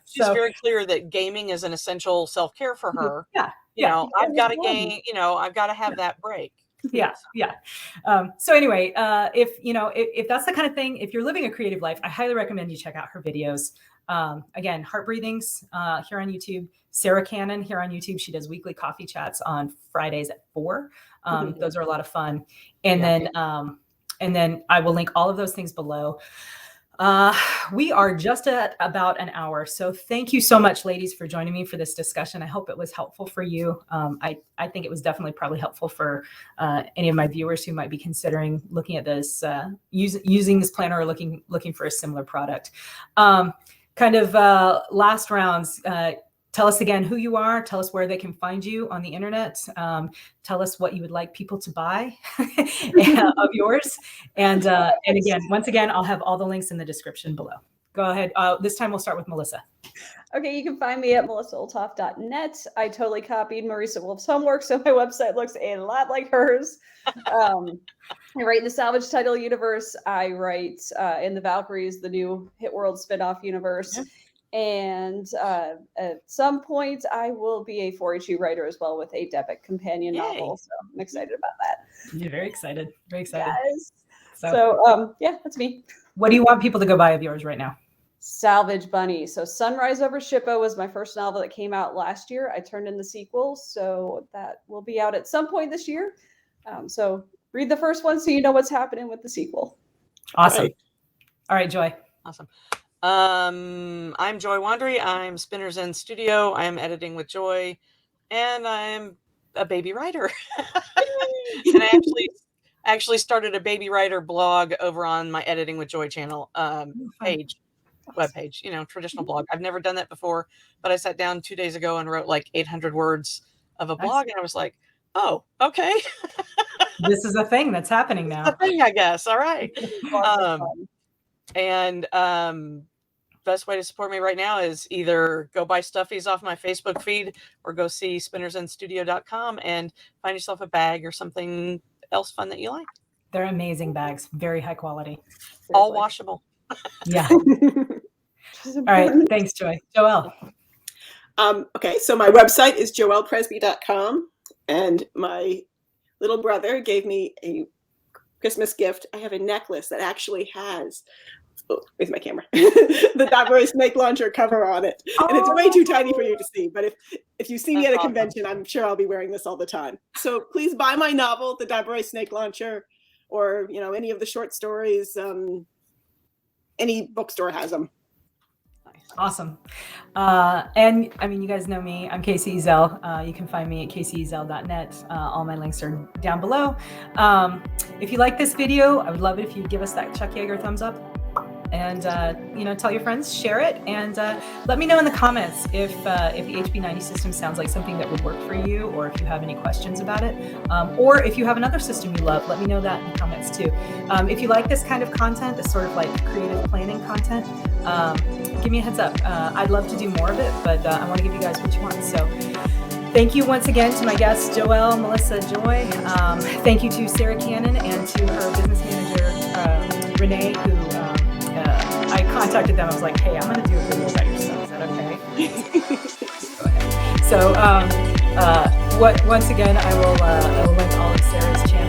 C: She's very clear that gaming is an essential self-care for her. I've got to game, I've got to have that break.
A: So anyway, if that's the kind of thing, if you're living a creative life, I highly recommend you check out her videos. Again, Heart Breathings here on YouTube, Sarra Cannon here on YouTube. She does weekly coffee chats on Fridays at 4. Those are a lot of fun. And then I will link all of those things below. We are just at about an hour. So thank you so much, ladies, for joining me for this discussion. I hope it was helpful for you. I think it was definitely probably helpful for any of my viewers who might be considering looking at this, using this planner or looking for a similar product. Last rounds. Tell us again who you are. Tell us where they can find you on the internet. Tell us what you would like people to buy of yours. And again, once again, I'll have all the links in the description below. Go ahead. This time we'll start with Melissa.
D: Okay, you can find me at melissaolthoff.net. I totally copied Marisa Wolf's homework, so my website looks a lot like hers. I write in the Salvage Title universe. I write in the Valkyries, the new Hit World spinoff universe. Yeah. And at some point, I will be a 4HU writer as well with a debit companion novel. So I'm excited about that.
A: You're very excited. Very excited.
D: Yes. So yeah, that's me.
A: What do you want people to go buy of yours right now?
D: Salvage Bunny. So Sunrise Over Shippo was my first novel that came out last year. I turned in the sequel, so that will be out at some point this year. So read the first one so you know what's happening with the sequel.
A: Awesome. All right, Joy.
C: Awesome. I'm Joy Wandrey. I'm Spinner's End Studio. I'm editing with Joy, and I'm a baby writer. And I actually started a baby writer blog over on my Editing with Joy channel webpage. Traditional blog. I've never done that before, but I sat down 2 days ago and wrote like 800 words of a blog, and I was like, oh, okay.
A: This is a thing that's happening now.
C: A thing, I guess. All right. Best way to support me right now is either go buy stuffies off my Facebook feed or go see spinnersandstudio.com and find yourself a bag or something else fun that you like.
A: They're amazing bags, very high quality.
C: All washable.
A: Yeah. All right. Thanks, Joy. Joelle.
B: Okay, so my website is joellepresby.com, and my little brother gave me a Christmas gift. I have a necklace that actually has, where's my camera? The Daburi Snake Launcher cover on it. And it's way too tiny for you to see, but if you see me at a convention, I'm sure I'll be wearing this all the time. So please buy my novel, The Daburi Snake Launcher, or any of the short stories. Any bookstore has them.
A: Awesome. And I mean, you guys know me. I'm Casey Ezell. You can find me at caseyezell.net. All my links are down below. If you like this video, I would love it if you'd give us that Chuck Yeager thumbs up. And tell your friends, share it, and let me know in the comments if the HB90 system sounds like something that would work for you, or if you have any questions about it, or if you have another system you love. Let me know that in the comments too. If you like this kind of content, this sort of like creative planning content, give me a heads up. I'd love to do more of it, but I want to give you guys what you want. So thank you once again to my guests, Joelle, Melissa, Joy. Thank you to Sarra Cannon and to her business manager, Renee, who I contacted them. I was like, hey, I'm going to do a video about yourself. Is that okay? Go ahead. So once again, I will link all of Sarah's channels.